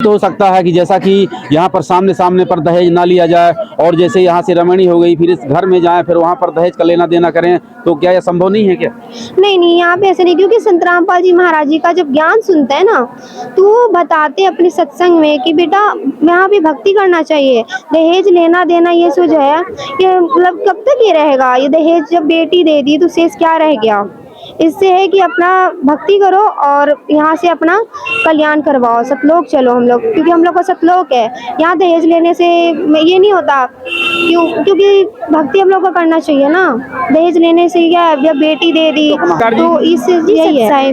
तो हो सकता है कि जैसा कि यहाँ पर सामने सामने पर दहेज ना लिया जाए, और जैसे यहाँ से रमणी हो गई फिर इस घर में जाएं फिर वहाँ पर दहेज का लेना देना करें, तो क्या यह संभव नहीं है क्या? नहीं नहीं, यहाँ पे ऐसे नहीं, क्योंकि संत रामपाल जी महाराज जी का जब ज्ञान सुनते हैं ना, तो वो बताते अपने सत्संग में कि बेटा यहाँ पे भक्ति करना चाहिए। दहेज लेना देना ये जो है, ये मतलब कब तक ये रहेगा? ये दहेज जब बेटी दे दी तो शेष क्या रह गया? इससे है कि अपना भक्ति करो और यहाँ से अपना कल्याण करवाओ, सतलोक चलो हम लोग, क्योंकि हम लोग का सतलोक है। यहाँ दहेज लेने से ये नहीं होता, क्योंकि भक्ति हम लोग को करना चाहिए ना। दहेज लेने से क्या है, जब बेटी दे दी तो इस यही है।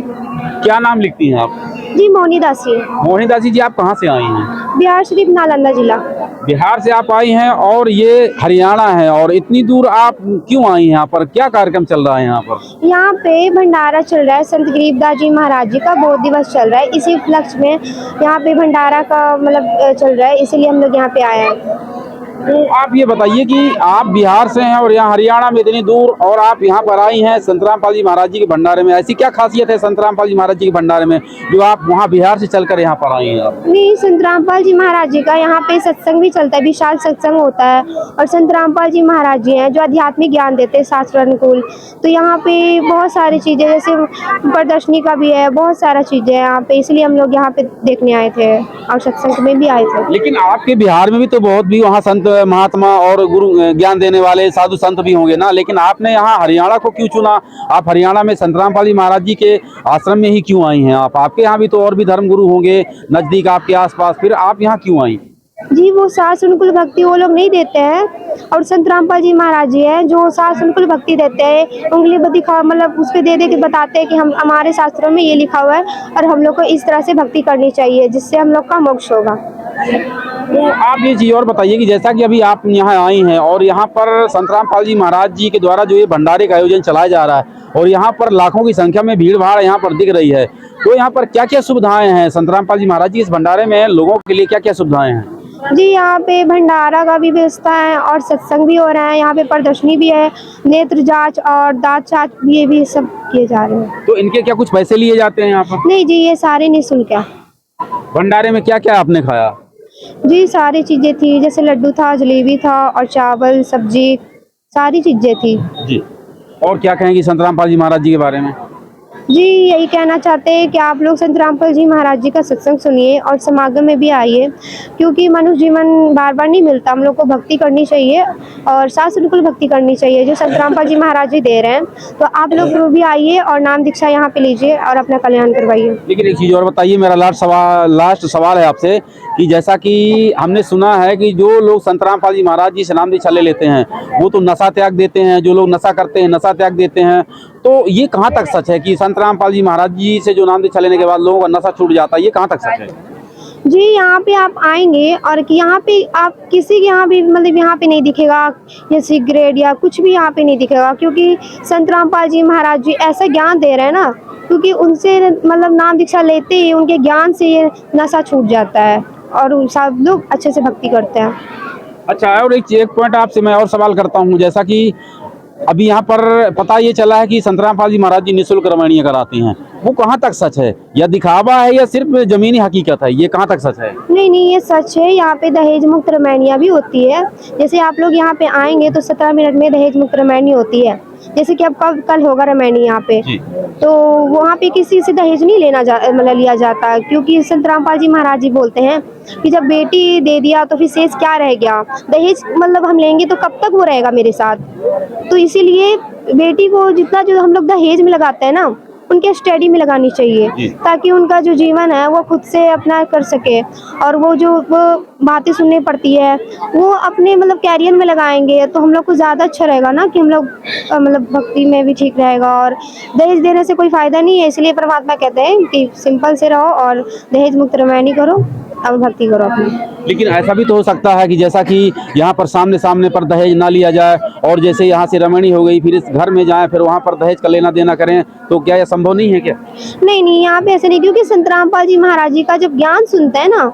क्या नाम लिखती हैं आप? जी मोहिनी दासी। मोहिनी दासी जी, आप कहाँ से आई हैं? बिहार शरीफ नालंदा जिला। बिहार से आप आई हैं और ये हरियाणा है, और इतनी दूर आप क्यों आई हैं? यहाँ पर क्या कार्यक्रम चल रहा है? यहाँ पर यहाँ पे भंडारा चल रहा है, संत गरीबदास जी महाराज जी का बोध दिवस चल रहा है। इसी उपलक्ष्य में यहाँ पे भंडारा का मतलब चल रहा है, इसीलिए हम लोग यहाँ पे आए हैं। तो आप ये बताइए कि आप बिहार से हैं और यहाँ हरियाणा में इतनी दूर, और आप यहाँ पर आई हैं संत रामपाल जी महाराज जी के भंडारे में। ऐसी क्या खासियत है संत रामपाल जी महाराज जी के भंडारे में जो आप वहाँ बिहार से चलकर यहाँ पर आई हैं? आप नहीं, संत रामपाल जी महाराज जी का यहाँ पे सत्संग भी चलता है, विशाल सत्संग होता है। और संत रामपाल जी महाराज जी हैं जो आध्यात्मिक ज्ञान देते हैं शास्त्र अनुकूल। तो यहाँ पे बहुत सारी चीजें, जैसे प्रदर्शनी का भी है, बहुत सारा चीजें हैं यहाँ पे, इसलिए हम लोग यहाँ पे देखने आए थे और सत्संग में भी आए थे। लेकिन आपके बिहार में भी तो बहुत भी वहाँ संत महात्मा और गुरु ज्ञान देने वाले साधु संत भी होंगे ना, लेकिन आपने यहाँ हरियाणा को क्यों चुना? आप हरियाणा में संत रामपाल जी महाराज जी के आश्रम में ही क्यों आई हैं? आपके यहाँ भी तो और भी धर्म गुरु होंगे नजदीक आपके आसपास, फिर आप यहाँ क्यों आई? जी वो शास्त्र अनुकूल भक्ति वो लोग नहीं देते हैं, और संत रामपाल जी महाराज जी हैं जो शास्त्र अनुकूल भक्ति देते हैं। उंगली पर दिखा मतलब उस पर दे दे के बताते हैं कि हम हमारे शास्त्रों में ये लिखा हुआ है और हम लोग को इस तरह से भक्ति करनी चाहिए जिससे हम लोग का मोक्ष होगा। तो आप ये चीज और बताइए कि जैसा कि अभी आप यहाँ आई हैं और यहाँ पर संत रामपाल जी महाराज जी के द्वारा जो ये भंडारे का आयोजन चलाया जा रहा है और यहाँ पर लाखों की संख्या में भीड़ भाड़ यहाँ पर दिख रही है, तो यहाँ पर क्या क्या सुविधाएं हैं? संत रामपाल जी महाराज जी इस भंडारे में लोगों के लिए क्या क्या सुविधाएं हैं? जी यहाँ पे भंडारा का भी व्यवस्था है और सत्संग भी हो रहा है, यहाँ पे प्रदर्शनी भी है, नेत्र जांच और दांत जांच ये भी सब किए जा रहे हैं। तो इनके क्या कुछ पैसे लिए जाते हैं यहाँ पर? नहीं जी, ये सारे निःशुल्क है। भंडारे में क्या क्या आपने खाया? जी सारी चीजें थी, जैसे लड्डू था, जलेबी था और चावल सब्जी सारी चीजें थी। जी, और क्या कहेंगी संत रामपाल जी महाराज जी के बारे में? जी यही कहना चाहते हैं कि आप लोग संत रामपाल जी महाराज जी का सत्संग सुनिए और समागम में भी आइए, क्योंकि मनुष्य जीवन बार बार नहीं मिलता। हम लोग को भक्ति करनी चाहिए और शास्त्र अनुकूल भक्ति करनी चाहिए जो संत रामपाल जी महाराज जी दे रहे हैं। तो आप लोग भी आइए और नाम दीक्षा यहाँ पे लीजिए और अपना कल्याण करवाइए। लेकिन एक चीज और बताइए, मेरा लास्ट सवाल है आपसे कि जैसा कि हमने सुना है कि जो लोग संत रामपाल जी महाराज जी से नाम दीक्षा ले लेते हैं वो तो नशा त्याग देते हैं, जो लोग नशा करते हैं नशा त्याग देते हैं, तो ये कहाँ तक सच है कि संत रामपाल जी महाराज जी से जो नाम दीक्षा लेने के बाद लोगों का नशा छूट जाता है? ये कहाँ तक सच है? जी यहाँ पे आप आएंगे और कि यहाँ पे आप किसी के यहाँ भी मतलब यहाँ पे नहीं दिखेगा ये सिगरेट या कुछ भी यहाँ पे नहीं दिखेगा, क्योंकि संत रामपाल जी महाराज जी ऐसा ज्ञान दे रहे हैं ना, क्योंकि उनसे मतलब नाम दीक्षा लेते ही उनके ज्ञान से ये नशा छूट जाता है और सब लोग अच्छे से भक्ति करते हैं। अच्छा, और एक पॉइंट आपसे मैं और सवाल करता हूँ, जैसा कि अभी यहाँ पर पता ये चला है कि संत रामपाल जी महाराज जी निःशुल्क रमणीय कराते हैं, वो कहाँ तक सच है? या दिखावा है या सिर्फ जमीनी हकीकत है? ये कहाँ तक सच है? नहीं नहीं, ये सच है। यहाँ पे दहेज मुक्त रमैनिया भी होती है। जैसे आप लोग यहाँ पे आएंगे तो 17 मिनट में दहेज मुक्त रमैनी होती है। जैसे कि अब कल होगा रमैनी यहाँ पे, तो वहाँ पे किसी से दहेज नहीं मतलब लिया जाता, क्योंकि संत रामपाल जी महाराज जी बोलते हैं कि जब बेटी दे दिया तो फिर शेष क्या रह गया? दहेज मतलब हम लेंगे तो कब तक वो रहेगा मेरे साथ? तो इसीलिए बेटी को जितना जो हम लोग दहेज में लगाते हैं ना, उनके स्टडी में लगानी चाहिए, ताकि उनका जो जीवन है वो खुद से अपना कर सके। और वो बातें सुननी पड़ती है वो अपने मतलब कैरियर में लगाएंगे तो हम लोग को ज़्यादा अच्छा रहेगा ना, कि हम लोग मतलब भक्ति में भी ठीक रहेगा। और दहेज देने से कोई फ़ायदा नहीं है, इसलिए परमात्मा कहते हैं कि सिंपल से रहो और दहेज मुक्त रमैनी करो, अब भक्ति करो अपनी। लेकिन ऐसा भी तो हो सकता है कि जैसा कि यहाँ पर सामने सामने पर दहेज ना लिया जाए, और जैसे यहाँ से रमणी हो गई फिर इस घर में जाएं फिर वहाँ पर दहेज का लेना देना करें, तो क्या यह संभव नहीं है क्या? नहीं नहीं, यहाँ पे ऐसे नहीं, क्योंकि संत रामपाल जी महाराज जी का जब ज्ञान सुनते हैं ना,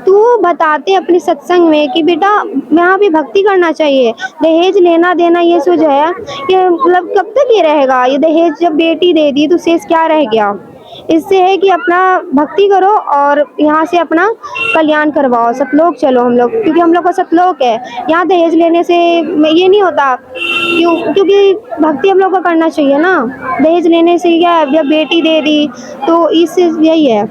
तो वो बताते अपने सत्संग में कि बेटा यहाँ पे भक्ति करना चाहिए। दहेज लेना देना ये जो है, ये मतलब कब तक ये रहेगा? ये दहेज जब बेटी दे दी तो शेष क्या रह गया? इससे है कि अपना भक्ति करो और यहाँ से अपना कल्याण करवाओ, सतलोक चलो हम लोग, क्योंकि हम लोग का सतलोक है। यहाँ दहेज लेने से ये नहीं होता, क्योंकि भक्ति हम लोग को करना चाहिए ना। दहेज लेने से क्या है, जब बेटी दे दी तो इससे यही है।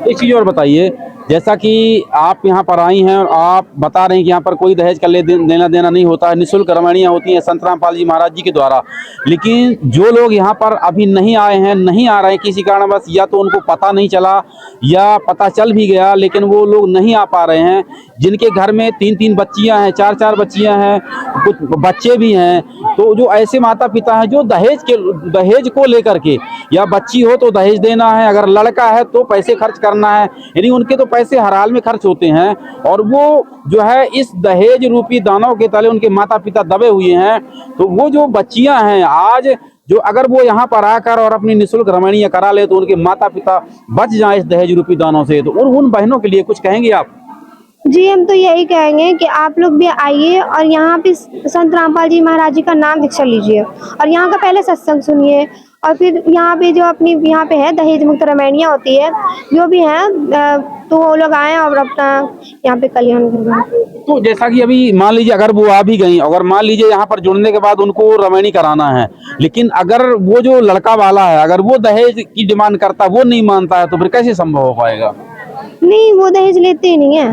एक चीज़ और बताइए, जैसा कि आप यहाँ पर आई हैं और आप बता रहे हैं कि यहाँ पर कोई दहेज का लेना देना नहीं होता है, निःशुल्क रमणियाँ होती हैं संत रामपाल जी महाराज जी के द्वारा। लेकिन जो लोग यहाँ पर अभी नहीं आए हैं, नहीं आ रहे हैं किसी कारणवश, या तो उनको पता नहीं चला या पता चल भी गया लेकिन वो लोग नहीं आ पा रहे हैं, जिनके घर में 3-3 बच्चियाँ हैं, 4-4 बच्चियाँ हैं, कुछ बच्चे भी हैं, तो जो ऐसे माता पिता हैं जो दहेज को लेकर के, या बच्ची हो तो दहेज देना है, अगर लड़का है तो पैसे खर्च करना है, यानी उनके तो पैसे हर हाल में खर्च होते हैं, और वो जो है इस दहेज रूपी दानव के तले उनके माता पिता दबे हुए हैं। तो वो जो बच्चियां हैं आज, जो अगर वो यहाँ पर आकर और अपनी निःशुल्क रमणीय करा ले तो उनके माता पिता बच जाएं इस दहेज रूपी दानों से, तो उन बहनों के लिए कुछ कहेंगे आप? जी, हम तो यही कहेंगे कि आप लोग भी आइए और यहाँ पे संत रामपाल जी महाराज जी का नाम दीक्षा लीजिए और यहाँ का पहले सत्संग सुनिए, और फिर यहाँ पे जो अपनी यहाँ पे है दहेज मुक्त रमणियाँ होती है, जो भी हैं, तो वो लोग आए और अपना यहाँ पे कल्याण करवाएं। तो जैसा कि अभी मान लीजिए अगर वो आ भी गई, अगर मान लीजिए यहाँ पर जुड़ने के बाद उनको रमणी कराना है, लेकिन अगर वो जो लड़का वाला है अगर वो दहेज की डिमांड करता, वो नहीं मानता है, तो फिर कैसे संभव हो पाएगा? नहीं, वो दहेज लेते ही नहीं है,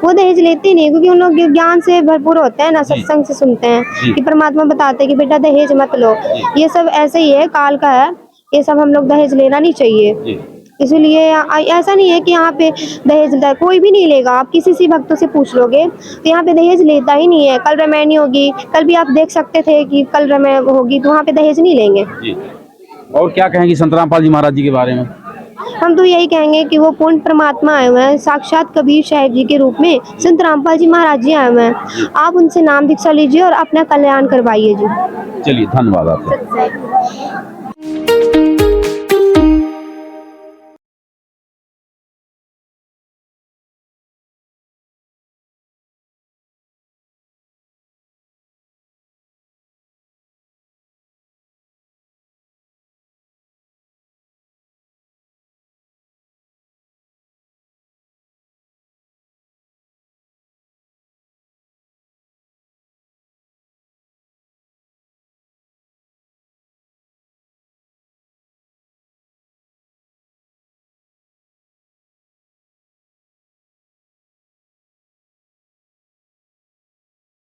वो दहेज लेते नहीं, क्योंकि उन लोग ज्ञान से भरपूर होते हैं ना, सत्संग से सुनते हैं कि परमात्मा बताते हैं कि बेटा दहेज मत लो। ये सब ऐसे ही है, काल का है, ये सब हम लोग दहेज लेना नहीं चाहिए। इसलिए ऐसा नहीं है कि यहाँ पे दहेज कोई भी नहीं लेगा। आप किसी से भक्तों से पूछ लोगे तो यहाँ पे दहेज लेता ही नहीं है। कल रमैनी होगी, कल भी आप देख सकते थे कि कल रमै होगी, तो वहाँ पे दहेज नहीं लेंगे। और क्या कहेंगी संत रामपाल जी महाराज जी के बारे में? हम तो यही कहेंगे कि वो पूर्ण परमात्मा आए हुए हैं, साक्षात कबीर साहिब जी के रूप में संत रामपाल जी महाराज जी आए हुए हैं। आप उनसे नाम दीक्षा लीजिए और अपना कल्याण करवाइए जी। चलिए, धन्यवाद आपका।